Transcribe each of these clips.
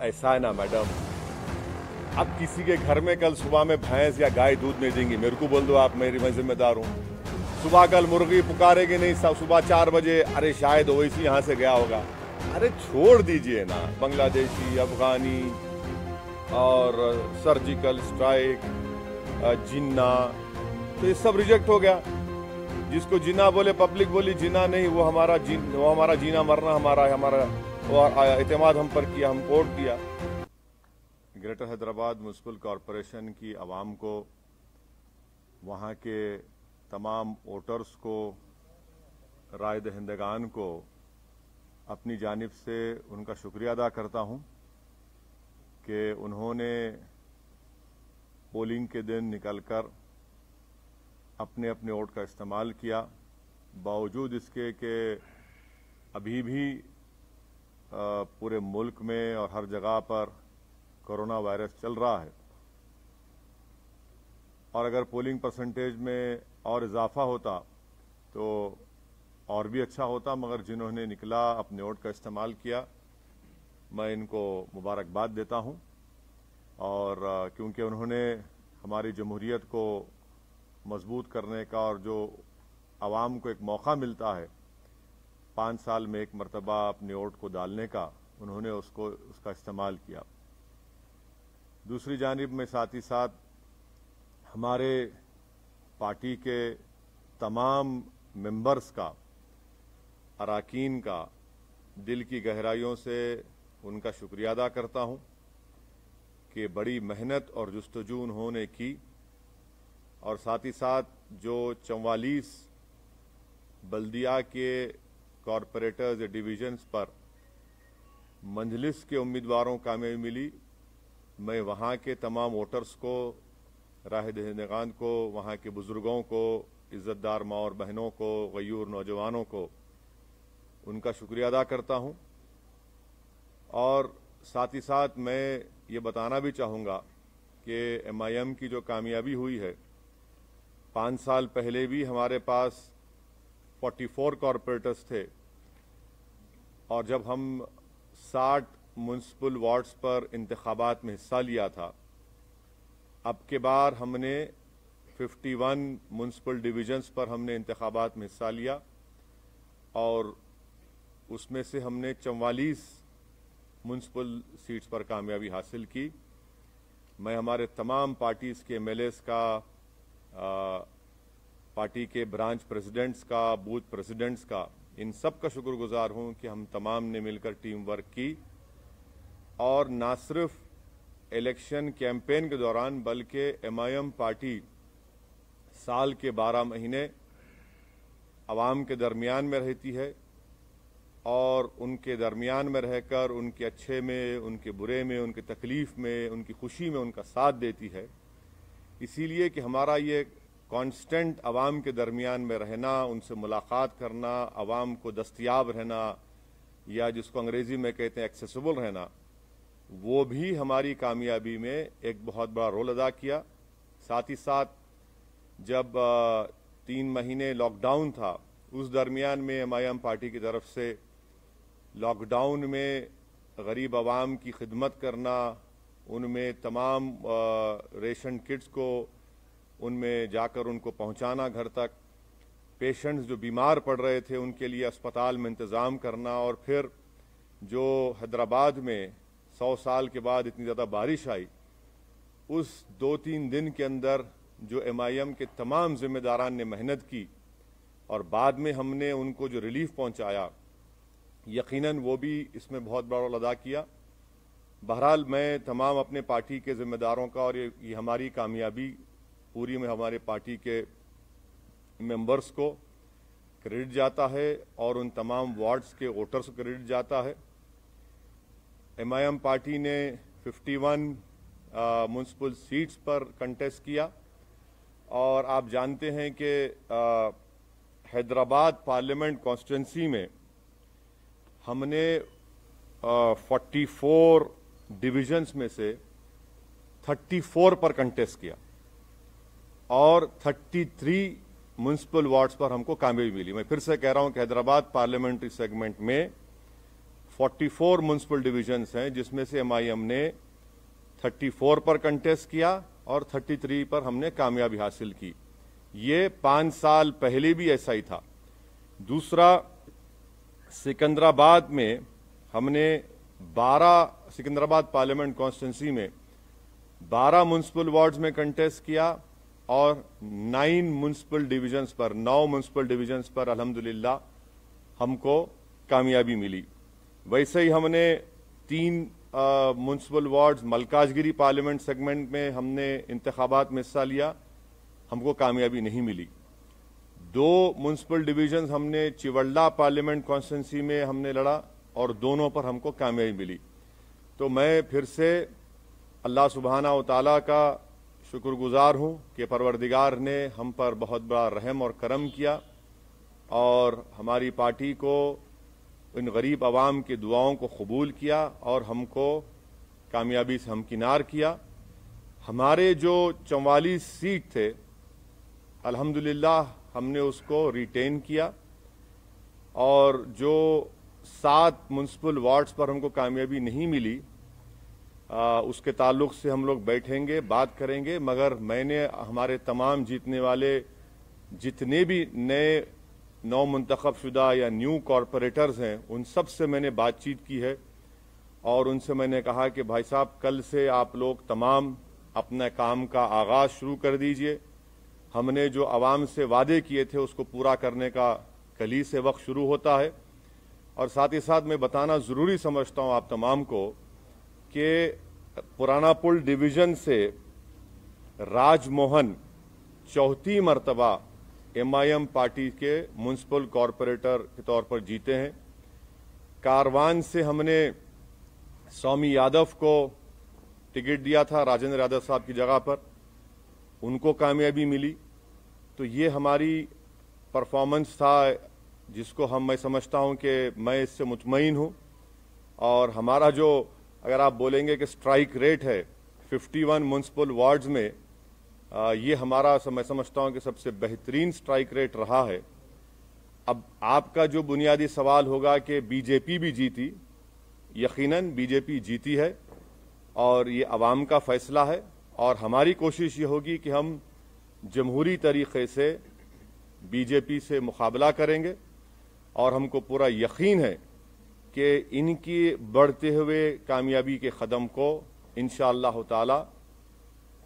ऐसा है ना मैडम, अब किसी के घर में कल सुबह में भैंस या गाय दूध नहीं देंगी, मेरे को बोल दो आप, मैं जिम्मेदार हूँ। सुबह कल मुर्गी पुकारेगी नहीं, सुबह 4 बजे, अरे शायद ओवैसी यहाँ से गया होगा। अरे छोड़ दीजिए ना, बांग्लादेशी, अफगानी और सर्जिकल स्ट्राइक, जिन्ना, तो ये सब रिजेक्ट हो गया। जिसको जिन्ना बोले, पब्लिक बोली जिन्ना नहीं, वो हमारा जीना मरना हमारा एतमाद हम पर किया, हम वोट दिया। ग्रेटर हैदराबाद म्युनिसिपल कॉरपोरेशन की आवाम को, वहाँ के तमाम वोटर्स को, राय दहिंदगान को अपनी जानिब से उनका शुक्रिया अदा करता हूँ कि उन्होंने पोलिंग के दिन निकलकर अपने अपने वोट का इस्तेमाल किया, बावजूद इसके कि अभी भी पूरे मुल्क में और हर जगह पर कोरोना वायरस चल रहा है। और अगर पोलिंग परसेंटेज में और इजाफा होता तो और भी अच्छा होता, मगर जिन्होंने निकला अपने वोट का इस्तेमाल किया, मैं इनको मुबारकबाद देता हूं। और क्योंकि उन्होंने हमारी जमहूरियत को मजबूत करने का, और जो आवाम को एक मौका मिलता है 5 साल में एक मरतबा अपने वोट को डालने का, उन्होंने उसका इस्तेमाल किया। दूसरी जानिब में साथ ही साथ हमारे पार्टी के तमाम मेंबर्स का, अराकीन का दिल की गहराइयों से उनका शुक्रिया अदा करता हूं कि बड़ी मेहनत और जुस्तजू उन्होंने की, और साथ ही साथ जो 44 बल्दिया के कॉरपोरेटर्स या डिवीजन्स पर मंजलिस के उम्मीदवारों को कामयाबी मिली, मैं वहाँ के तमाम वोटर्स को, राह दहिंदगान को, वहाँ के बुजुर्गों को, इज्जतदार माँ और बहनों को, गयूर नौजवानों को उनका शुक्रिया अदा करता हूँ। और साथ ही साथ मैं ये बताना भी चाहूँगा कि MIM की जो कामयाबी हुई है, 5 साल पहले भी हमारे पास 44 कॉरपोरेटर्स थे, और जब हम 60 म्युनिसिपल वार्ड्स पर इंतखाबात में हिस्सा लिया था, अब के बार हमने 51 म्युनिसिपल डिवीजन्स पर हमने इंतखाबात में हिस्सा लिया, और उसमें से हमने 44 म्युनिसिपल सीट्स पर कामयाबी हासिल की। मैं हमारे तमाम पार्टीज के MLAs का, पार्टी के ब्रांच प्रेसिडेंट्स का, बूथ प्रेसिडेंट्स का, इन सब का शुक्रगुजार हूं कि हम तमाम ने मिलकर टीम वर्क की, और ना सिर्फ इलेक्शन कैंपेन के दौरान बल्कि MIM पार्टी साल के 12 महीने अवाम के दरमियान में रहती है, और उनके दरमियान में रहकर उनके अच्छे में, उनके बुरे में, उनके तकलीफ में, उनकी खुशी में उनका साथ देती है। इसीलिए कि हमारा ये कांस्टेंट अवाम के दरमियान में रहना, उनसे मुलाकात करना, अवाम को दस्तयाब रहना, या जिसको अंग्रेजी में कहते हैं एक्सेसिबल रहना, वो भी हमारी कामयाबी में एक बहुत बड़ा रोल अदा किया। साथ ही साथ जब 3 महीने लॉकडाउन था, उस दरमियान में MIM पार्टी की तरफ से लॉकडाउन में गरीब आवाम की खिदमत करना, उनमें तमाम रेशन किट्स को उनमें जाकर उनको पहुंचाना घर तक, पेशेंट्स जो बीमार पड़ रहे थे उनके लिए अस्पताल में इंतज़ाम करना, और फिर जो हैदराबाद में 100 साल के बाद इतनी ज़्यादा बारिश आई, उस 2-3 दिन के अंदर जो MIM के तमाम जिम्मेदारान ने मेहनत की, और बाद में हमने उनको जो रिलीफ पहुंचाया, यकीनन वो भी इसमें बहुत बड़ा रोल अदा किया। बहरहाल मैं तमाम अपने पार्टी के जिम्मेदारों का, और ये हमारी कामयाबी पूरी में हमारे पार्टी के मेंबर्स को क्रेडिट जाता है, और उन तमाम वार्ड्स के वोटर्स को क्रेडिट जाता है। MIM पार्टी ने 51 म्युनिसिपल सीट्स पर कंटेस्ट किया, और आप जानते हैं कि हैदराबाद पार्लियामेंट कॉन्स्टिट्यूंसी में हमने 44 डिविजन्स में से 34 पर कंटेस्ट किया, और 33 म्युनिसिपल वार्ड्स पर हमको कामयाबी मिली। मैं फिर से कह रहा हूं कि हैदराबाद पार्लियामेंट्री सेगमेंट में 44 म्युनिसिपल डिविजन्स हैं, जिसमें से एमआईएम ने 34 पर कंटेस्ट किया और 33 पर हमने कामयाबी हासिल की। ये 5 साल पहले भी ऐसा ही था। दूसरा, सिकंदराबाद में हमने 12 सिकंदराबाद पार्लियामेंट कॉन्स्टिट्यूंसी में 12 म्युनिसिपल वार्ड्स में कंटेस्ट किया और 9 म्युनिसिपल डिविजन्स पर अल्हम्दुलिल्लाह हमको कामयाबी मिली। वैसे ही हमने 3 municipal wards Malkajgiri parliament segment में हमने इंतखाबात में हिस्सा लिया, हमको कामयाबी नहीं मिली। 2 म्युनिसिपल डिविजन्स हमने चिवल्ला पार्लियामेंट कॉन्स्टिट्यूंसी में हमने लड़ा और दोनों पर हमको कामयाबी मिली। तो मैं फिर से अल्लाह सुब्हाना व तआला का शुक्रगुजार हूँ कि परवरदिगार ने हम पर बहुत बड़ा रहम और करम किया और हमारी पार्टी को, इन गरीब आवाम की दुआओं को कबूल किया और हमको कामयाबी से हमकिनार किया। हमारे जो 44 सीट थे, अल्हम्दुलिल्लाह हमने उसको रिटेन किया और जो 7 म्युनिसिपल वार्ड्स पर हमको कामयाबी नहीं मिली, उसके ताल्लुक से हम लोग बैठेंगे, बात करेंगे। मगर मैंने हमारे तमाम जीतने वाले जितने भी नए नौ मुंतखब शुदा या न्यू कॉरपोरेटर्स हैं, उन सब से मैंने बातचीत की है और उनसे मैंने कहा कि भाई साहब, कल से आप लोग तमाम अपने काम का आगाज शुरू कर दीजिए। हमने जो आवाम से वादे किए थे उसको पूरा करने का कल ही से वक्त शुरू होता है। और साथ ही साथ मैं बताना ज़रूरी समझता हूँ आप तमाम को कि पुराना पुल डिवीज़न से राजमोहन 4थी मरतबा एमआईएम पार्टी के म्युनिसिपल कॉरपोरेटर के तौर पर जीते हैं। कारवान से हमने स्वामी यादव को टिकट दिया था, राजेंद्र यादव साहब की जगह पर, उनको कामयाबी मिली। तो ये हमारी परफॉर्मेंस था जिसको मैं समझता हूं कि मैं इससे मुतमईन हूं। और हमारा जो, अगर आप बोलेंगे कि स्ट्राइक रेट है 51 म्युनिसिपल वार्ड्स में, ये हमारा मैं समझता हूं कि सबसे बेहतरीन स्ट्राइक रेट रहा है। अब आपका जो बुनियादी सवाल होगा कि बीजेपी भी जीती, यकीनन बीजेपी जीती है और ये अवाम का फैसला है और हमारी कोशिश ये होगी कि हम जमहूरी तरीके से बीजेपी से मुकाबला करेंगे और हमको पूरा यकीन है कि इनकी बढ़ते हुए कामयाबी के कदम को इंशाअल्लाह ताला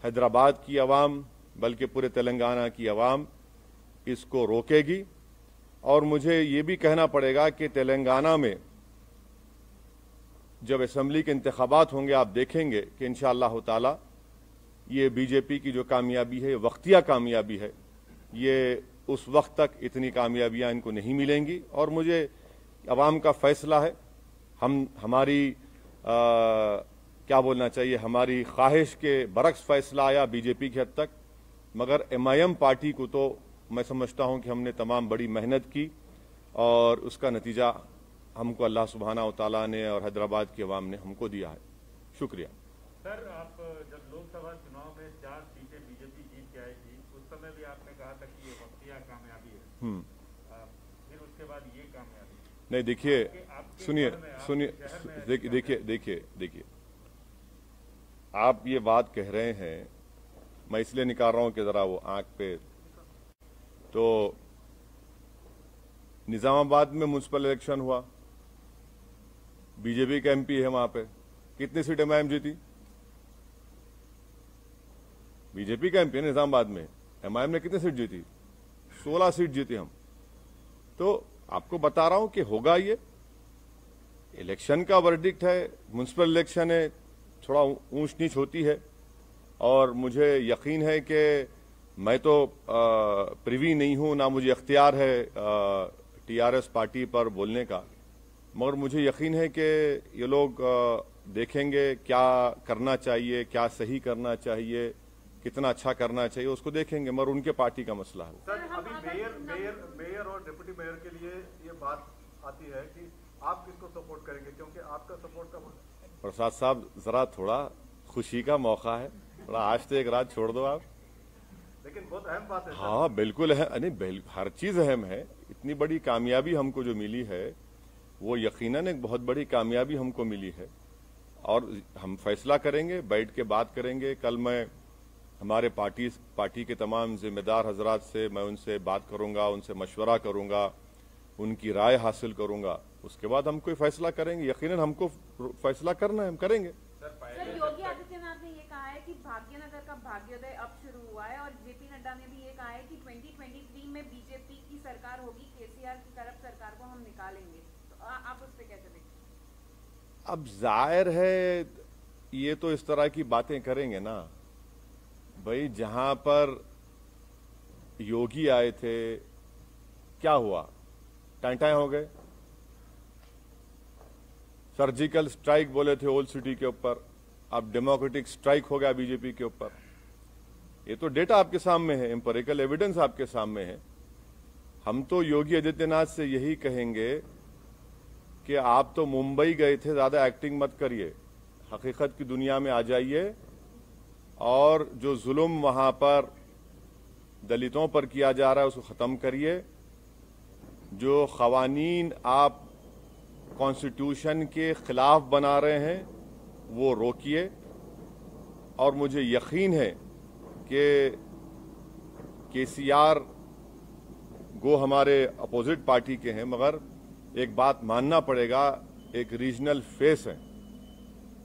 हैदराबाद की आवाम, बल्कि पूरे तेलंगाना की आवाम इसको रोकेगी। और मुझे ये भी कहना पड़ेगा कि तेलंगाना में जब असेंबली के इंतखाबात होंगे, आप देखेंगे कि इंशाअल्लाह ताला ये बीजेपी की जो कामयाबी है, वक्तिया कामयाबी है, ये उस वक्त तक इतनी कामयाबियां इनको नहीं मिलेंगी। और मुझे अवाम का फैसला है, हमारी क्या बोलना चाहिए, हमारी ख्वाहिश के बरक्स फैसला आया बीजेपी की हद तक। मगर एमआईएम पार्टी को तो मैं समझता हूं कि हमने तमाम बड़ी मेहनत की और उसका नतीजा हमको अल्लाह सुब्हाना व तआला ने और हैदराबाद की आवाम ने हमको दिया है। शुक्रिया। सर, आप जब लोकसभा चुनाव में 4 सीटें बीजेपी जीत के आई थी, उस समय भी आपने कहा था कि ये वक्तिया कामयाबी है। फिर उसके बाद ये कामयाबी नहीं, देखिए, सुनिए, देखिए, आप ये बात कह रहे हैं, मैं इसलिए निकाल रहा हूं कि जरा वो आंख पे, तो निजामाबाद में म्युनिसिपल इलेक्शन हुआ, बीजेपी का एमपी है वहां पे, कितनी सीट एमआईएम जीती? बीजेपी का एमपी है निजामाबाद में, एमआईएम ने कितनी सीट जीती? 16 सीट जीती हम। तो आपको बता रहा हूं कि होगा, ये इलेक्शन का वर्डिक्ट है, म्युनिसिपल इलेक्शन है, थोड़ा ऊंच नीच होती है। और मुझे यकीन है कि मैं तो प्रिवी नहीं हूं, ना मुझे अख्तियार है टीआरएस पार्टी पर बोलने का, मगर मुझे यकीन है कि ये लोग देखेंगे क्या करना चाहिए, क्या सही करना चाहिए, कितना अच्छा करना चाहिए, उसको देखेंगे, मगर उनके पार्टी का मसला है। सर, अभी मेयर और डिप्टी मेयर के लिए ये बात आती है कि आप किसको सपोर्ट करेंगे, क्योंकि आपका सपोर्ट का प्रसाद साहब, जरा थोड़ा खुशी का मौका है, थोड़ा आज तो एक रात छोड़ दो आप। लेकिन बहुत अहम बात है। हाँ बिल्कुल है, नहीं हर चीज अहम है। इतनी बड़ी कामयाबी हमको जो मिली है, वो यकीनन एक बहुत बड़ी कामयाबी हमको मिली है और हम फैसला करेंगे, बैठ के बात करेंगे। कल मैं हमारे पार्टी के तमाम जिम्मेदार हजरात से मैं उनसे बात करूंगा, उनसे मशवरा करूंगा, उनकी राय हासिल करूंगा, उसके बाद हम कोई फैसला करेंगे। यकीनन हमको फैसला करना है, हम करेंगे। सर, योगी आदित्यनाथ ने ये कहा है कि भाग्यनगर का भाग्योदय अब शुरू हुआ है और जेपी नड्डा ने भी ये कहा है कि 2023 में बीजेपी की सरकार होगी, केसीआर की करप्ट सरकार को हम निकालेंगे। तो आप उस पर कैसे देखते हैं? अब जाहिर है ये तो इस तरह की बातें करेंगे ना भाई। जहां पर योगी आए थे क्या हुआ? टाइम हो गए। सर्जिकल स्ट्राइक बोले थे ओल्ड सिटी के ऊपर, अब डेमोक्रेटिक स्ट्राइक हो गया बीजेपी के ऊपर। ये तो डेटा आपके सामने है, एम्पिरिकल एविडेंस आपके सामने है। हम तो योगी आदित्यनाथ से यही कहेंगे कि आप तो मुंबई गए थे, ज्यादा एक्टिंग मत करिए, हकीकत की दुनिया में आ जाइए और जो जुल्म वहां पर दलितों पर किया जा रहा है उसको खत्म करिए। जो खवानीन आप कॉन्स्टिट्यूशन के खिलाफ बना रहे हैं वो रोकिए। और मुझे यकीन है कि केसीआर गो हमारे अपोजिट पार्टी के हैं, मगर एक बात मानना पड़ेगा, एक रीजनल फेस है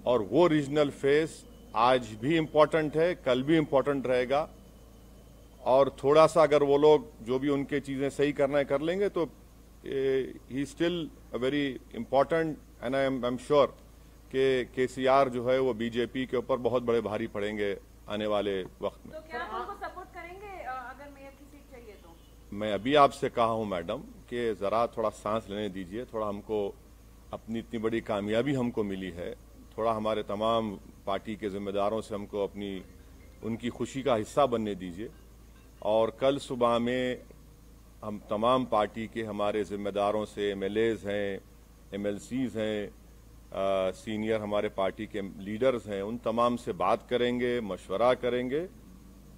और वो रीजनल फेस आज भी इम्पोर्टेंट है, कल भी इम्पोर्टेंट रहेगा। और थोड़ा सा अगर वो लोग जो भी उनके चीजें सही करना है कर लेंगे तो he still a very important and I am sure कि केसीआर जो है वो बीजेपी के ऊपर बहुत बड़े भारी पड़ेंगे आने वाले वक्त में। तो क्या आप उनको सपोर्ट करेंगे अगर मेयर की सीट चाहिए तो? मैं अभी आपसे कहा हूं मैडम कि जरा थोड़ा सांस लेने दीजिए, थोड़ा हमको अपनी इतनी बड़ी कामयाबी हमको मिली है, थोड़ा हमारे तमाम पार्टी के जिम्मेदारों से हमको अपनी उनकी खुशी का हिस्सा बनने दीजिए। और कल सुबह में हम तमाम पार्टी के हमारे जिम्मेदारों से, एमएलएज हैं, एमएलसीज हैं, सीनियर हमारे पार्टी के लीडर्स हैं, उन तमाम से बात करेंगे, मशवरा करेंगे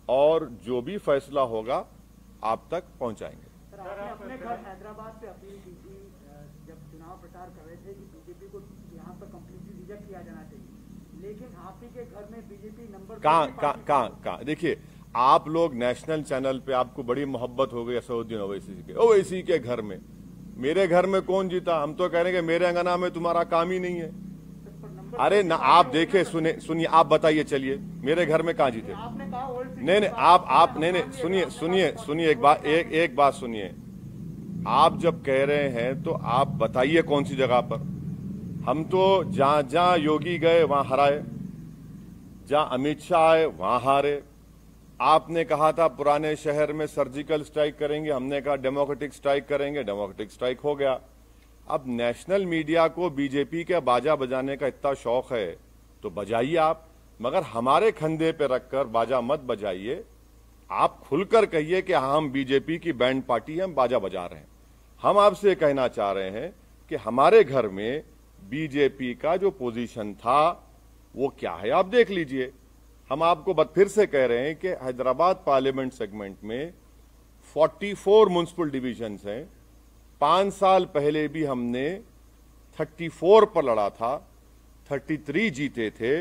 और जो भी फैसला होगा आप तक पहुंचाएंगे। सर, आपने अपने घर हैदराबाद से अपील की थी जब चुनाव प्रचार कर रहे थे कि बीजेपी को यहाँ पर कंप्लीटली रिजेक्ट किया जाना चाहिए, लेकिन आप ही के घर में बीजेपी नंबर कहाँ देखिए, आप लोग नेशनल चैनल पे आपको बड़ी मोहब्बत हो गई असदुद्दीन ओवैसी के, ओवैसी के घर में। मेरे घर में कौन जीता? हम तो कह रहे हैं कि मेरे अंगना में तुम्हारा काम ही नहीं है। अरे ना, आप देखे सुनिए, आप बताइए, चलिए मेरे घर में कहाँ जीते? आपने कहा नहीं, आप नहीं, सुनिए एक बात सुनिए। आप जब कह रहे हैं तो आप बताइए कौन सी जगह पर। हम तो जहां योगी गए वहां हराए, जहां अमित शाह आए वहां हारे। आपने कहा था पुराने शहर में सर्जिकल स्ट्राइक करेंगे, हमने कहा डेमोक्रेटिक स्ट्राइक करेंगे, डेमोक्रेटिक स्ट्राइक हो गया। अब नेशनल मीडिया को बीजेपी के बाजा बजाने का इतना शौक है तो बजाइए आप, मगर हमारे कंधे पे रखकर बाजा मत बजाइए। आप खुलकर कहिए कि हम बीजेपी की बैंड पार्टी हैं, हम बाजा बजा रहे हैं। हम आपसे कहना चाह रहे हैं कि हमारे घर में बीजेपी का जो पोजीशन था वो क्या है आप देख लीजिए। हम आपको फिर से कह रहे हैं कि हैदराबाद पार्लियामेंट सेगमेंट में 44 म्युनिसिपल डिविजन्स हैं। 5 साल पहले भी हमने 34 पर लड़ा था, 33 जीते थे।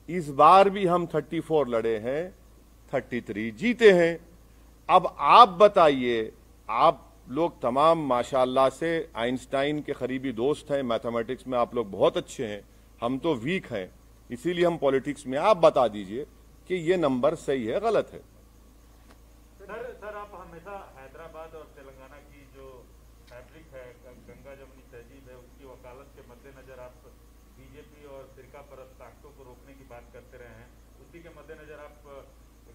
इस बार भी हम 34 लड़े हैं, 33 जीते हैं। अब आप बताइए, आप लोग तमाम माशाल्लाह से आइंस्टाइन के करीबी दोस्त हैं, मैथमेटिक्स में आप लोग बहुत अच्छे हैं, हम तो वीक हैं, इसीलिए हम पॉलिटिक्स में। आप बता दीजिए कि ये नंबर सही है गलत है। सर आप हमेशा हैदराबाद और तेलंगाना की जो फैब्रिक है, गंगा जमुनी तहजीब है, उसकी वकालत के मद्देनजर आप बीजेपी और फिरका परस्त ताकतों को रोकने की बात करते रहे हैं। उसी के मद्देनजर आप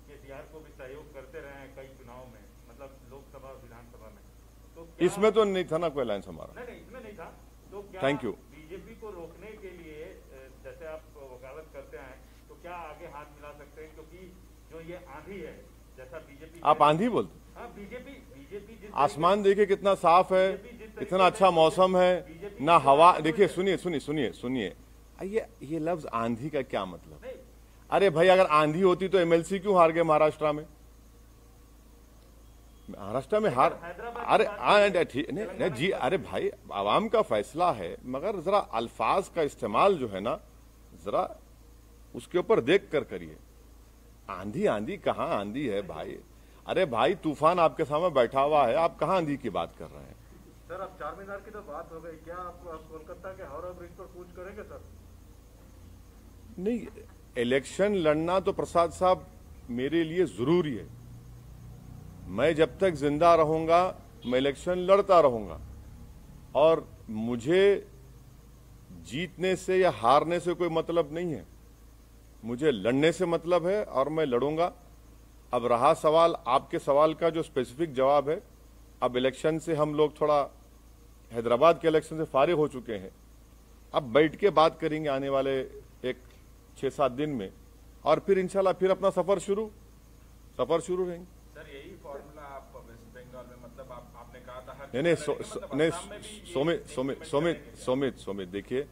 केसीआर को भी सहयोग करते रहे हैं कई चुनाव में, मतलब लोकसभा और विधानसभा में। तो इसमें तो नहीं था ना कोई अलायंस हमारा। नहीं, इसमें नहीं था। तो क्या थैंक यू। बीजेपी को रोकने के लिए जैसे आप वकालत करते हैं तो क्या आगे हाथ मिला सकते हैं? क्योंकि जो ये आंधी है, जैसा बीजेपी, आप आंधी बोलते? हाँ, बीजेपी आसमान देखिए कितना साफ है, इतना अच्छा मौसम है ना, हवा देखिए। सुनिए, ये लफ्ज आंधी का क्या मतलब? अरे भाई, अगर आंधी होती तो एमएलसी क्यों हार गए महाराष्ट्र में? महाराष्ट्र में हार, अरे ठीक नहीं जी, अरे भाई आवाम का फैसला है, मगर जरा अल्फाज का इस्तेमाल जो है ना, जरा उसके ऊपर देख कर करिए। आंधी आंधी कहाँ आंधी है भाई? अरे भाई तूफान आपके सामने बैठा हुआ है, आप कहाँ आंधी की बात कर रहे हैं? सर अब चार मीनार की तो बात हो गई, क्या आप कोलकाता के हावड़ा ब्रिज पर कूच करेंगे सर? नहीं, इलेक्शन लड़ना तो प्रसाद साहब मेरे लिए जरूरी है। मैं जब तक जिंदा रहूंगा मैं इलेक्शन लड़ता रहूंगा, और मुझे जीतने से या हारने से कोई मतलब नहीं है, मुझे लड़ने से मतलब है और मैं लड़ूंगा। अब रहा सवाल आपके सवाल का जो स्पेसिफिक जवाब है, अब इलेक्शन से हम लोग थोड़ा हैदराबाद के इलेक्शन से फारिग हो चुके हैं, अब बैठ के बात करेंगे आने वाले एक 6-7 दिन में, और फिर इंशाल्लाह फिर अपना सफर शुरू रहेंगे। सर यही फॉर्मूला आप वेस्ट बंगाल में, मतलब आपने कहा था नहीं सोमित देखिए,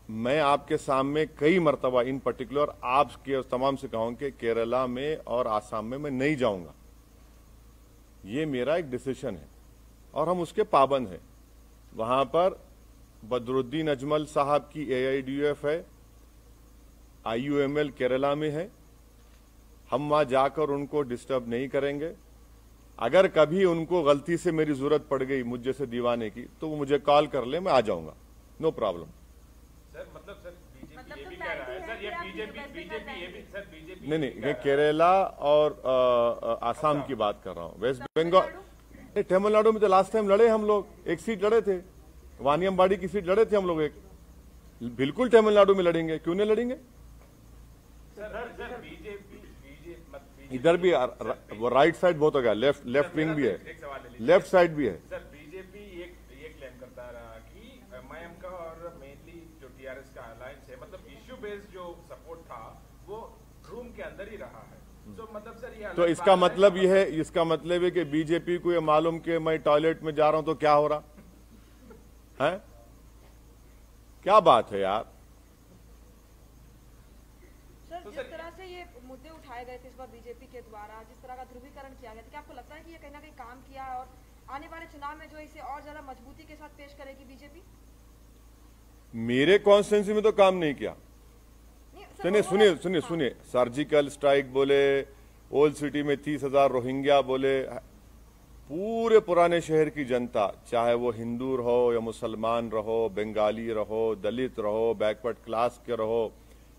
मैं आपके सामने कई मर्तबा इन पर्टिकुलर आपके तमाम से कहूं कि केरला में और आसाम में मैं नहीं जाऊंगा। ये मेरा एक डिसीजन है और हम उसके पाबंद हैं। वहां पर बदरुद्दीन अजमल साहब की AIDUF है, IUML केरला में है, हम वहां जाकर उनको डिस्टर्ब नहीं करेंगे। अगर कभी उनको गलती से मेरी जरूरत पड़ गई मुझ जैसे दीवाने की, तो वो मुझे कॉल कर ले, मैं आ जाऊंगा, नो प्रॉब्लम। सर मतलब सर बीजेपी ये भी कह रहा है सर, ये बीजेपी ये भी सर बीजेपी नहीं, ये केरला और आसाम की बात कर रहा हूँ। वेस्ट बंगाल, तमिलनाडु में तो लास्ट टाइम लड़े हम लोग, एक सीट लड़े थे, वानियमबाड़ी की सीट लड़े थे हम लोग एक। बिल्कुल तमिलनाडु में लड़ेंगे, क्यों नहीं लड़ेंगे? सर बीजेपी इधर भी वो राइट साइड बहुत हो गया, लेफ्ट विंग भी है, लेफ्ट साइड भी है। सर बीजेपी ये क्लेम करता रहा कि MIM का और मेनली जो TRS का अलायंस है, मतलब इश्यू बेस्ड जो सपोर्ट था वो रूम के अंदर ही रहा है। तो मतलब सर ये तो इसका मतलब ये है कि बीजेपी को ये मालूम कि मैं टॉयलेट में जा रहा हूं तो क्या हो रहा है? क्या बात है यार? सर जिस तरह से ये मुद्दे उठाए गए थे इस बार बीजेपी के द्वारा, जिस तरह का ध्रुवीकरण किया गया था, क्या आपको लगता है कि ये कहीं ना कहीं काम किया और आने वाले चुनाव में जो इसे और ज्यादा मजबूती के साथ पेश करेगी बीजेपी? मेरे कॉन्स्टिट्यूंसी में तो काम नहीं किया। सुनिए, सर्जिकल स्ट्राइक बोले, ओल्ड सिटी में 30,000 रोहिंग्या बोले, पूरे पुराने शहर की जनता, चाहे वो हिंदू रहो या मुसलमान रहो, बंगाली रहो, दलित रहो, बैकवर्ड क्लास के रहो,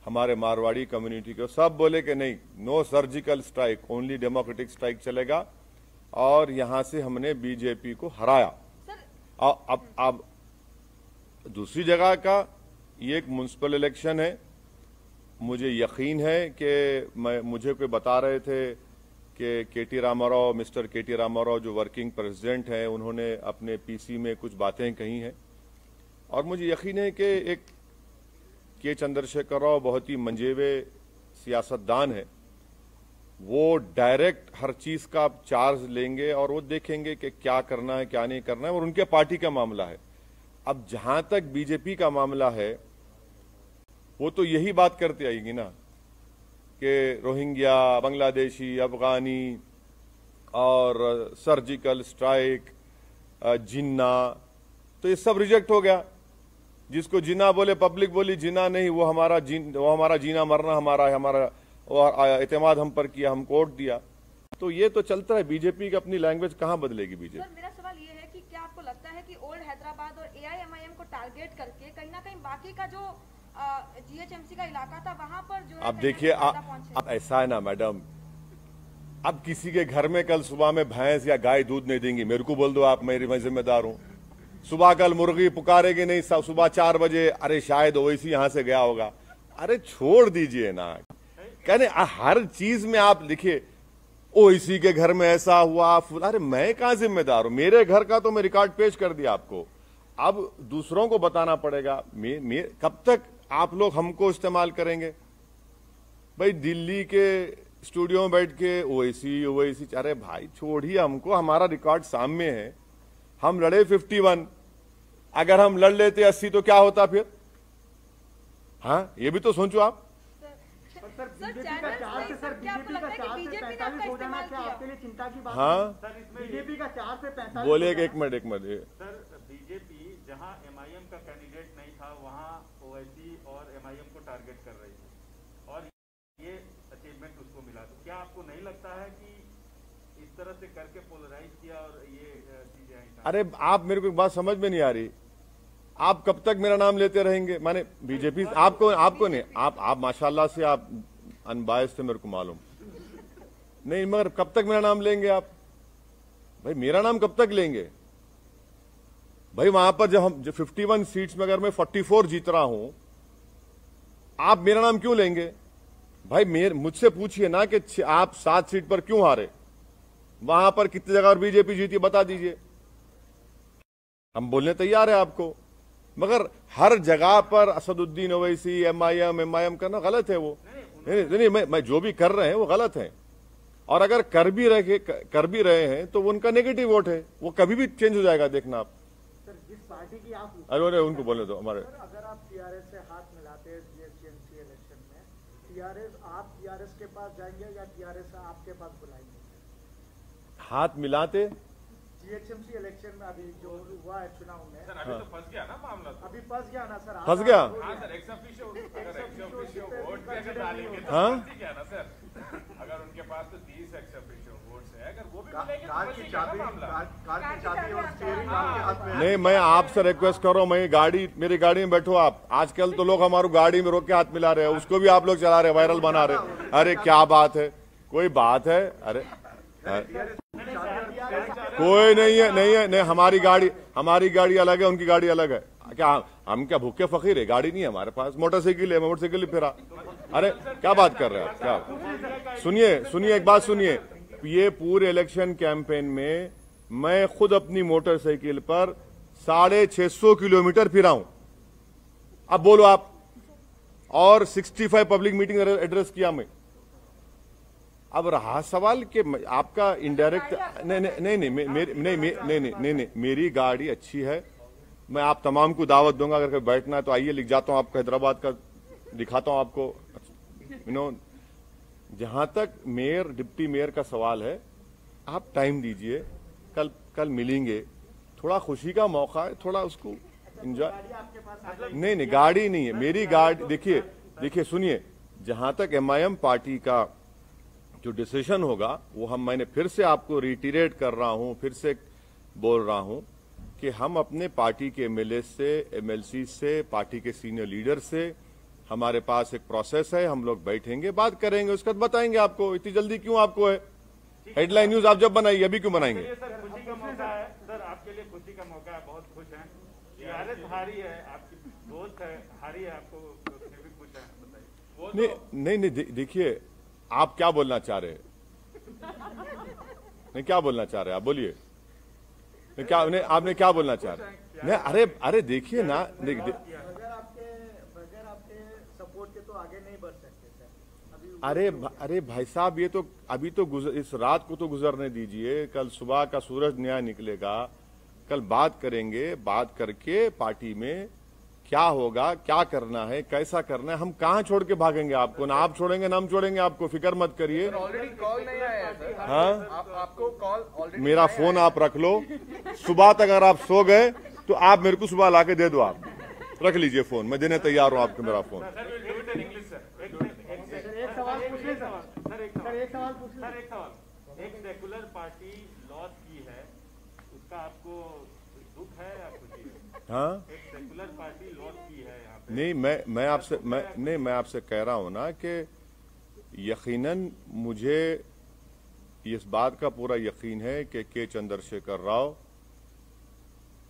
हमारे मारवाड़ी कम्युनिटी के, सब बोले कि नहीं, no surgical strike, only democratic strike चलेगा, और यहां से हमने बीजेपी को हराया। अब दूसरी जगह का ये एक म्युनिसिपल इलेक्शन है, मुझे यकीन है कि मुझे कोई बता रहे थे कि मिस्टर केटी रामाराव जो वर्किंग प्रेसिडेंट हैं, उन्होंने अपने PC में कुछ बातें कही हैं, और मुझे यकीन है कि एक के चंद्रशेखर राव बहुत ही मंजेवे सियासतदान है, वो डायरेक्ट हर चीज का चार्ज लेंगे और वो देखेंगे कि क्या करना है क्या नहीं करना है, और उनके पार्टी का मामला है। अब जहां तक बीजेपी का मामला है, वो तो यही बात करते आएगी ना कि रोहिंग्या, बांग्लादेशी, अफगानी और सर्जिकल स्ट्राइक, जिन्ना, तो ये सब रिजेक्ट हो गया। जिसको जिन्ना बोले, पब्लिक बोली जिन्ना नहीं, वो हमारा जीना मरना हमारा एतमाद हम पर किया, हम कोर्ट दिया। तो ये तो चलता है, बीजेपी की अपनी लैंग्वेज कहां बदलेगी बीजेपी? सर मेरा सवाल ये है कि क्या आपको लगता है कि ओल्ड हैदराबाद और AIMIM को टारगेट करके कहीं ना कहीं बाकी का जो GHMC का इलाका था वहां पर जो अब देखिए, अब ऐसा है ना मैडम, अब किसी के घर में कल सुबह में भैंस या गाय दूध नहीं देंगी, मेरे को बोल दो आप, मैं जिम्मेदार हूं। सुबह कल मुर्गी पुकारेगी नहीं, सुबह 4 बजे, अरे शायद ओवैसी यहां से गया होगा। अरे छोड़ दीजिए ना, कहने हर चीज में आप लिखिए ओवैसी के घर में ऐसा हुआ, अरे मैं कहां जिम्मेदार हूं? मेरे घर का तो मैं रिकॉर्ड पेश कर दिया आपको, अब दूसरों को बताना पड़ेगा। कब तक आप लोग हमको इस्तेमाल करेंगे? भाई दिल्ली के स्टूडियो में बैठ के ओवैसी, अरे भाई छोड़िए हमको, हमारा रिकॉर्ड सामने है। हम लड़े 51, अगर हम लड़ लेते 80 तो क्या होता फिर? हाँ, ये भी तो सोचो आप। सर बीजेपी का चैनल्स 4 से नहीं, सर क्या आपको बीजेपी का लगता है 4 कि से बीजेपी ने 45 आपका हो जाना इस्तेमाल क्या किया? आपके लिए चिंता की बात हाँ सर इसमें बीजेपी का 4 से 45 बोले हो एक जाना। मिनट सर बीजेपी जहां एमआईएम का कैंडिडेट नहीं था वहां ओवैसी और एमआईएम को टारगेट कर रही थी और ये अचीवमेंट उसको मिला। तो क्या आपको नहीं लगता है कि इस तरह से करके पोलराइज किया और ये चीजें आई? अरे आप मेरे को एक बात समझ में नहीं आ रही, आप कब तक मेरा नाम लेते रहेंगे? माने बीजेपी आपको नहीं, आप माशाल्लाह से आप अनबायस थे, मेरे को मालूम नहीं, मगर कब तक मेरा नाम लेंगे आप? भाई मेरा नाम कब तक लेंगे भाई? वहां पर जब 51 सीट्स में अगर मैं 44 जीत रहा हूं, आप मेरा नाम क्यों लेंगे भाई? मुझसे पूछिए ना कि आप 7 सीट पर क्यों हारे, वहां पर कितनी जगह और बीजेपी जीती बता दीजिए, हम बोलने तैयार है आपको। मगर हर जगह पर असदुद्दीन ओवैसी एमआईएम करना गलत है। वो नहीं, मैं जो भी कर रहे हैं वो गलत है, और अगर कर भी रहे हैं तो वो उनका नेगेटिव वोट है, वो कभी भी चेंज हो जाएगा, देखना आप। सर जिस पार्टी की आप अरे उनको बोले दो हमारे। अगर आप टीआरएस से हाथ मिलाते हैं जीएचएमसी इलेक्शन में, आप टीआरएस के पास जाएंगे या टीआरएस आपके पास बुलाएंगे? हाथ मिलाते जीएचएमसी इलेक्शन में अभी जो हुआ है चुनाव में, सर अभी तो फंस गया ना मामला। अभी फंस गया ना सर? फंस गया? हाँ सर, एक्स ऑफिशियो वोट पे अगर डालेंगे तो हाँ? फंस ही गया ना सर। अगर उनके पास तो 30 एक्स ऑफिशियो वोट्स है, अगर वो भी मिलेंगे तो कार फंस की ही गया ना चाबी मामला। कार की चाबी और स्टीयरिंग आपके हाथ में है। नहीं, मैं आपसे रिक्वेस्ट कर रहा हूं, मैं मेरी गाड़ी में बैठो आप। आजकल तो लोग हमारी गाड़ी में रोक के हाथ मिला रहे हैं, उसको भी आप लोग चला रहे, वायरल बना रहे। अरे क्या बात है, कोई बात है? अरे कोई नहीं है, नहीं, हमारी गाड़ी अलग है, उनकी गाड़ी अलग है। क्या हम क्या भूखे फकीर है? गाड़ी नहीं है हमारे पास, मोटरसाइकिल है, मोटरसाइकिल ही फिरा। अरे क्या बात कर रहे हैं आप? क्या सुनिए एक बात सुनिए, ये पूरे इलेक्शन कैंपेन में मैं खुद अपनी मोटरसाइकिल पर 650 किलोमीटर फिरा हूं। अब बोलो आप, और 65 पब्लिक मीटिंग एड्रेस किया मैं। अब रहा सवाल कि आपका इनडायरेक्ट नहीं, मेरी गाड़ी अच्छी है, मैं आप तमाम को दावत दूंगा, अगर बैठना है तो आइए, लिख जाता हूं आपको, हैदराबाद का दिखाता हूं आपको। जहां तक मेयर डिप्टी मेयर का सवाल है, आप टाइम दीजिए, कल मिलेंगे, थोड़ा खुशी का मौका है, थोड़ा उसको एंजॉय। नहीं, गाड़ी नहीं है मेरी गाड़ी। देखिए सुनिए, जहां तक एमआईएम पार्टी का जो डिसीजन होगा वो मैंने फिर से आपको रिटीरेट कर रहा हूं, फिर से बोल रहा हूं कि हम अपने पार्टी के एमएलए से, एमएलसी से, पार्टी के सीनियर लीडर से, हमारे पास एक प्रोसेस है, हम लोग बैठेंगे, बात करेंगे, उसके बाद बताएंगे आपको। इतनी जल्दी क्यों आपको है? हेडलाइन न्यूज आप जब बनाइए, अभी क्यों बनाएंगे? सर खुशी का मौका है सर, आपके लिए खुशी का मौका है, बहुत खुश हैं। टीआरएस हारी है, आपकी दोस्त है, हारी है, आपको फिर भी खुश है, बताइए। नहीं, देखिए आप क्या बोलना चाह रहे हैं? नहीं, क्या बोलना चाह रहे हैं आप? बोलिए। आपने क्या बोलना चाह रहे हैं? नहीं, अरे देखिए ना, बगैर आपके सपोर्ट के तो आगे नहीं बढ़ सकते सर। अरे भाई साहब, ये तो अभी तो इस रात को तो गुजरने दीजिए, कल सुबह का सूरज नया निकलेगा, कल बात करेंगे, बात करके पार्टी में क्या होगा, क्या करना है, कैसा करना है। हम कहां छोड़ के भागेंगे आपको? ना आप छोड़ेंगे ना हम छोड़ेंगे आपको, फिक्र मत करिए। ऑलरेडी कॉल नहीं आया है सर। हाँ, आपको कॉल ऑलरेडी मेरा फोन आप रख लो, सुबह तक अगर आप सो गए तो आप मेरे को सुबह लाके दे दो, आप रख लीजिए फोन, मैं देने तैयार हूं आपको मेरा फोन। एक सेकुलर पार्टी लॉस की है, उसका आपको दुख है या खुशी है? हाँ, एक सेकुलर पार्टी लॉस की है यहाँ पे। नहीं, मैं आपसे कह रहा हूं ना कि यकीनन मुझे इस बात का पूरा यकीन है कि के चंद्रशेखर राव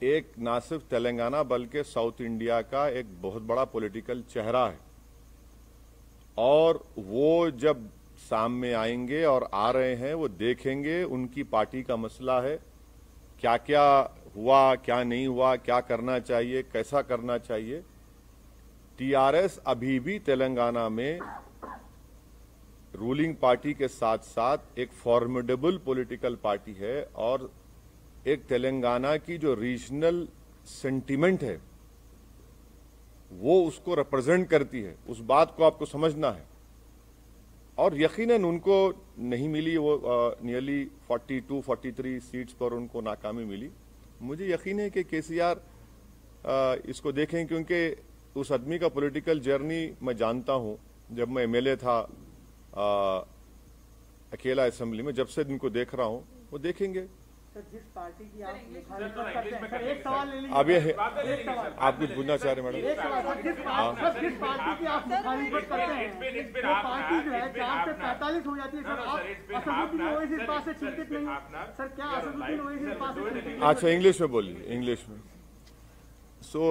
एक ना सिर्फ तेलंगाना बल्कि साउथ इंडिया का एक बहुत बड़ा पॉलिटिकल चेहरा है, और वो जब सामने आएंगे और आ रहे हैं, वो देखेंगे उनकी पार्टी का मसला है, क्या क्या हुआ, क्या नहीं हुआ, क्या करना चाहिए, कैसा करना चाहिए। टीआरएस अभी भी तेलंगाना में रूलिंग पार्टी के साथ साथ एक फॉर्मिडेबल पॉलिटिकल पार्टी है, और एक तेलंगाना की जो रीजनल सेंटिमेंट है वो उसको रिप्रेजेंट करती है। उस बात को आपको समझना है। और यकीनन उनको नहीं मिली, वो नियरली 42-43 सीट्स पर उनको नाकामी मिली। मुझे यकीन है कि केसीआर इसको देखें, क्योंकि उस आदमी का पॉलिटिकल जर्नी मैं जानता हूं। जब मैं एमएलए था अकेला असेंबली में, जब से इनको देख रहा हूं, वो देखेंगे। सर, जिस पार्टी की आप मुखालिफत करते हैं, सर एक सवाल ले लीजिए। अब ये एक सवाल आप कुछ पूछना चाह रहे हैं मैडम? एक सवाल सर, जिस पार्टी की आप मुखालिफत करते हैं, वो पार्टी जो है 4 से 45 हो जाती है सर। आप असदुद्दीन ओवैसी इस बात से चिंतित नहीं है सर? क्या असदुद्दीन ओवैसी इस बात से चिंतित नहीं? अच्छा, इंग्लिश में बोलिए, इंग्लिश में। सो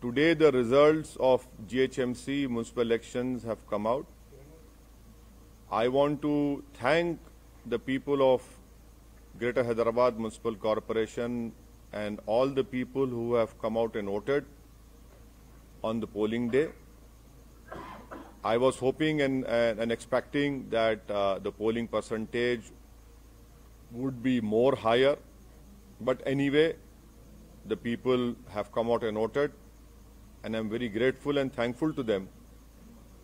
today the results of GHMC municipal elections have come out. I want to thank the people of Greater Hyderabad Municipal Corporation and all the people who have come out and voted on the polling day. I was hoping and expecting that the polling percentage would be more higher, but anyway, the people have come out and voted, and I'm very grateful and thankful to them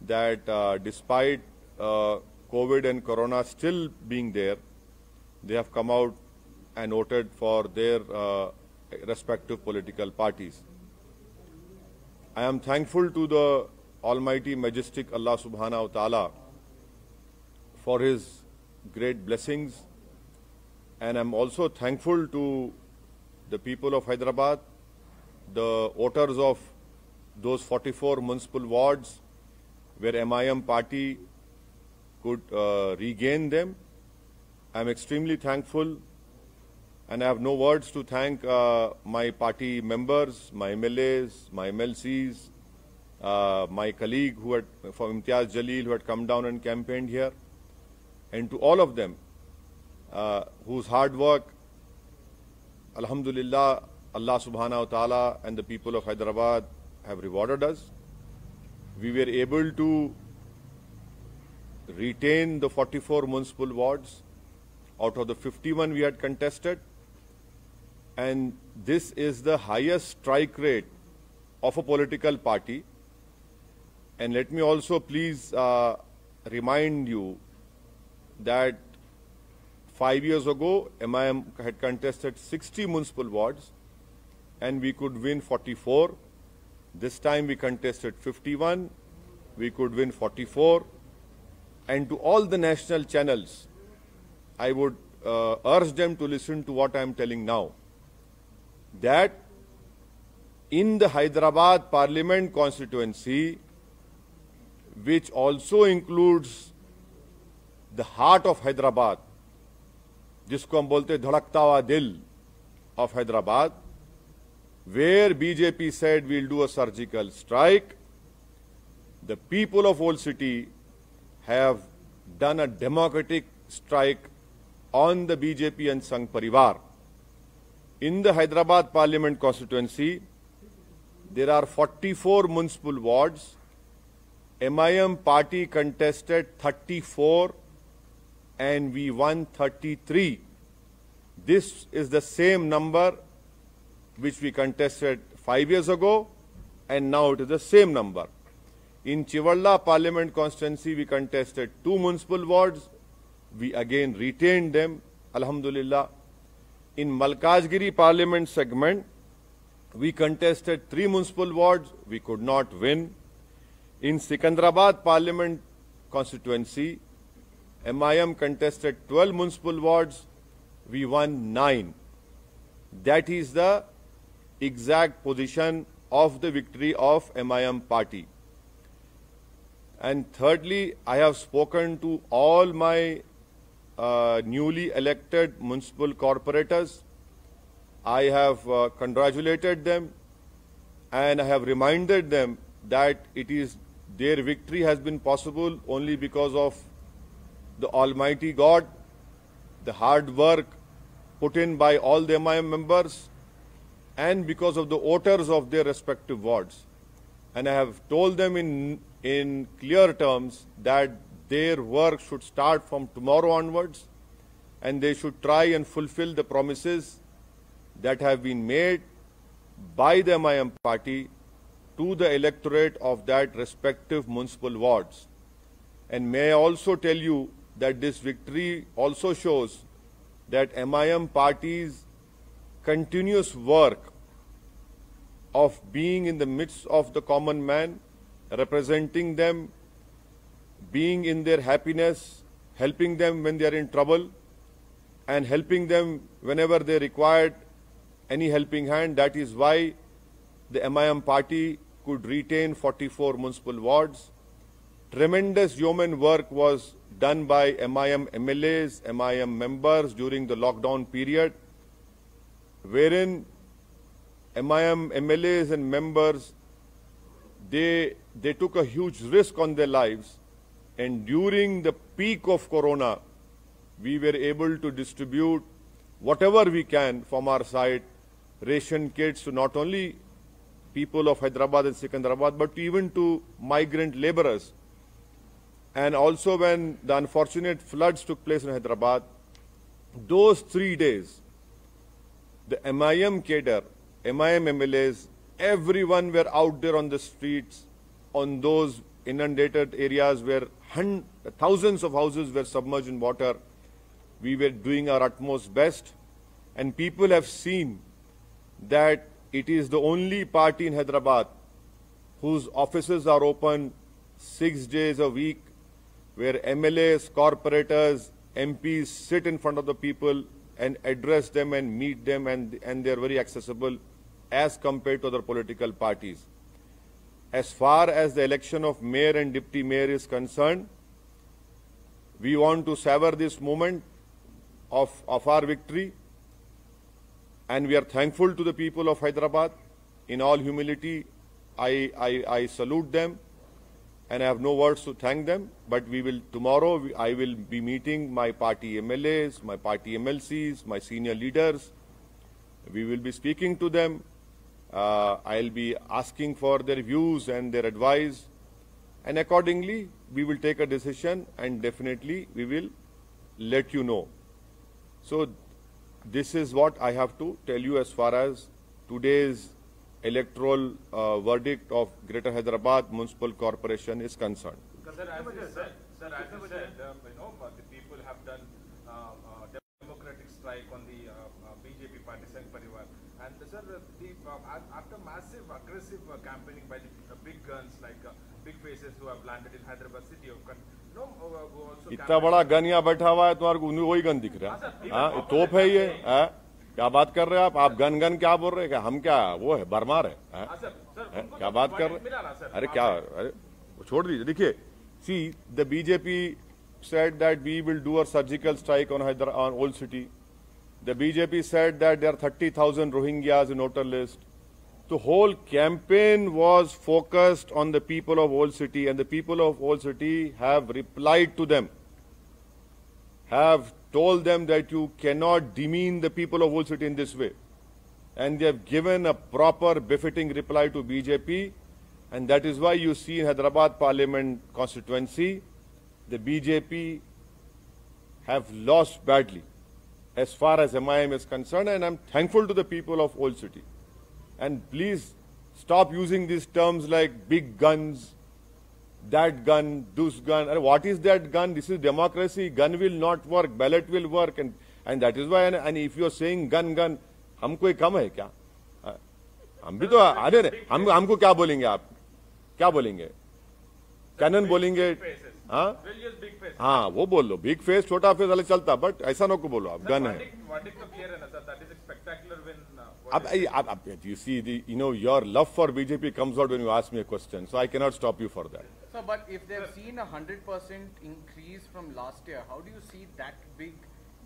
that despite COVID and Corona still being there, they have come out and voted for their respective political parties. I am thankful to the Almighty Majestic Allah Subhanahu wa Ta'ala for His great blessings, and I'm also thankful to the people of Hyderabad, the voters of those 44 municipal wards where MIM party could regain them. I'm extremely thankful, and I have no words to thank my party members, my MLAs, my MLCs, my colleague who had, from Imtiaz Jalil, who had come down and campaigned here, and to all of them whose hard work, alhamdulillah, Allah subhanahu wa ta'ala and the people of Hyderabad have rewarded us. We were able to retain the 44 municipal wards out of the 51 we had contested, and this is the highest strike rate of a political party. And let me also please remind you that 5 years ago, MIM had contested 60 municipal wards and we could win 44. This time we contested 51, we could win 44. And to all the national channels, I would urge them to listen to what I am telling now, that in the Hyderabad Parliament constituency, which also includes the heart of Hyderabad, जिसको हम बोलते धड़कता हुआ दिल of Hyderabad, where BJP said we'll do a surgical strike, the people of Old City have done a democratic strike on the BJP and Sangh Parivar. In the Hyderabad Parliament constituency, there are 44 municipal wards. MIM party contested 34 and we won 33. This is the same number which we contested 5 years ago, and now it is the same number. In Chivalla Parliament constituency, we contested 2 municipal wards. We again retained them, alhamdulillah. In Malkajgiri Parliament segment, we contested 3 municipal wards. We could not win. In Sikandrabad Parliament constituency, MIM contested 12 municipal wards. We won 9. That is the exact position of the victory of MIM party. And thirdly, I have spoken to all my newly elected municipal corporators. I have congratulated them and I have reminded them that their victory has been possible only because of the Almighty God, the hard work put in by all the MIM members, and because of the voters of their respective wards. And I have told them in clear terms that their work should start from tomorrow onwards, and they should try and fulfill the promises that have been made by the MIM party to the electorate of that respective municipal wards. And may I also tell you that this victory also shows that MIM party's continuous work of being in the midst of the common man, representing them, being in their happiness, helping them when they are in trouble, and helping them whenever they required any helping hand. That is why the MIM party could retain 44 municipal wards. Tremendous yeoman work was done by MIM MLAs, MIM members during the lockdown period, wherein MIM MLAs and members, they took a huge risk on their lives, and during the peak of Corona, we were able to distribute whatever we can from our side, ration kits to not only people of Hyderabad and Secunderabad, but even to migrant laborers. And also when the unfortunate floods took place in Hyderabad, those 3 days, the MIM cadre, MIM MLAs, everyone were out there on the streets, on those inundated areas where thousands of houses were submerged in water. We were doing our utmost best, and people have seen that it is the only party in Hyderabad whose offices are open 6 days a week, where MLAs, corporators, MPs sit in front of the people and address them and meet them, and they are very accessible as compared to other political parties. As far as the election of mayor and deputy mayor is concerned, we want to savor this moment of our victory, and we are thankful to the people of Hyderabad. In all humility, I salute them, and I have no words to thank them. But tomorrow I will be meeting my party MLAs, my party MLCs, my senior leaders. We will be speaking to them. I'll be asking for their views and their advice, and accordingly we will take a decision, and definitely we will let you know. So this is what I have to tell you as far as today's electoral verdict of Greater Hyderabad Municipal Corporation is concerned. Sir, as you said, the people have done democratic strike on the BJP party Sangh Parivar. And sir, after massive aggressive campaigning by the big guns like big faces who have landed in Hyderabad city of इतना बड़ा gun यहाँ बैठा हुआ है, तुम्हारे को वही gun दिख रहा है? हाँ, तोप है ये? क्या बात कर रहे हैं आप गन क्या बोल रहे हैं? क्या हम क्या वो है बरमार है? क्या बात कर रहे हैं? अरे क्या, अरे छोड़ दीजिए. देखिए, see, the BJP said that we will do a surgical strike on Old City. The BJP said that there are 30,000 Rohingyas in voter list. The whole campaign was focused on the people of Old City, and the people of Old City have replied to them, have told them that you cannot demean the people of Old City in this way. And they have given a proper befitting reply to BJP, and that is why you see in Hyderabad Parliament constituency, the BJP have lost badly as far as MIM is concerned, and I'm thankful to the people of Old City. And please stop using these terms like big guns, that gun, this gun. What is that gun? This is democracy. Gun will not work. Ballot will work. And that is why, and if you are saying gun, हम कोई कम है क्या? हम भी तो अरे हमको क्या बोलेंगे आप? क्या बोलेंगे? कैनन बोलेंगे? हाँ वो बोल लो. बिग फेस छोटा फेस वाले चलता, बट ऐसा नो को बोलो आप गन है. You see, your love for BJP comes out when you ask me a question, so I cannot stop you for that. So, but if they've seen 100% increase from last year, how do you see that big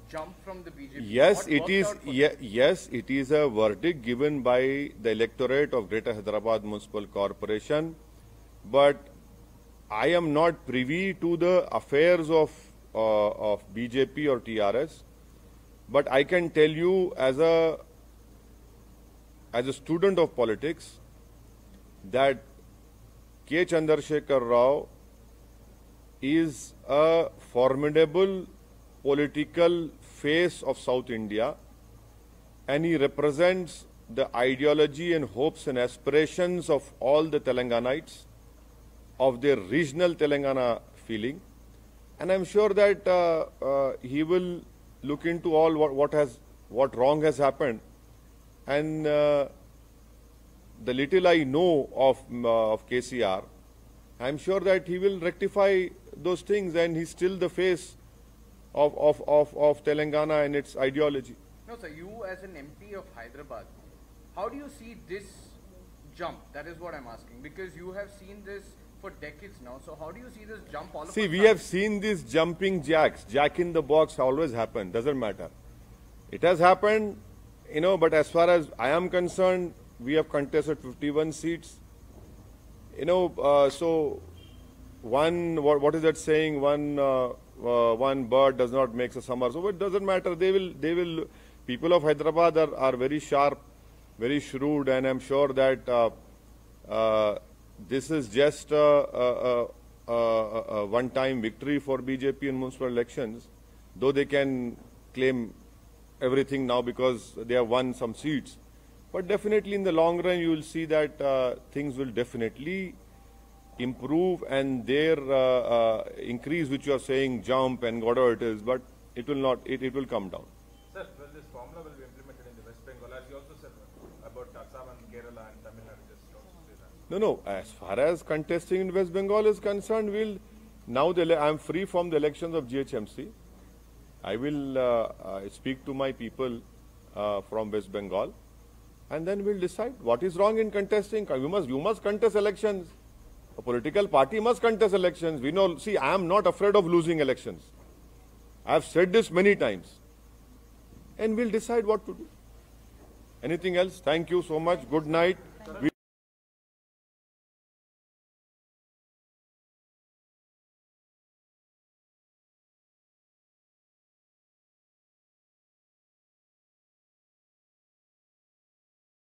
jump from the BJP? Yes, it is. Yes, it is a verdict given by the electorate of Greater Hyderabad Municipal Corporation, but I am not privy to the affairs of BJP or TRS. But I can tell you as a student of politics that K. Chandrasekhar Rao is a formidable political face of South India, and he represents the ideology and hopes and aspirations of all the Telanganites, of their regional Telangana feeling. and I'm sure that he will look into all what wrong has happened, and the little I know of KCR, I'm sure that he will rectify those things, and he's still the face of Telangana and its ideology. No, sir, you as an MP of Hyderabad, how do you see this jump? That is what I'm asking, because you have seen this for decades now. So how do you see this jump all of a sudden? See, we have seen these jumping jacks. Jack in the box always happen. Doesn't matter. It has happened, but as far as I am concerned, we have contested 51 seats. So what is that saying? One bird does not make a summer. So it doesn't matter. They will. People of Hyderabad are very sharp, very shrewd, and I'm sure that this is just a one-time victory for BJP in municipal elections, though they can claim everything now because they have won some seats. But definitely in the long run, you will see that things will definitely improve, and their increase, which you are saying, jump and whatever it is, but it will not. It will come down. Sir, well, this formula will be implemented in the West Bengal, as you also said about Assam and Kerala and Tamil Nadu. Just to say that. No. As far as contesting in West Bengal is concerned, I'm free from the elections of GHMC. I will speak to my people from West Bengal, and then we'll decide what is wrong in contesting. You must contest elections. A political party must contest elections. We know. See, I am not afraid of losing elections. I have said this many times, and we'll decide what to do. Anything else? Thank you so much. Good night.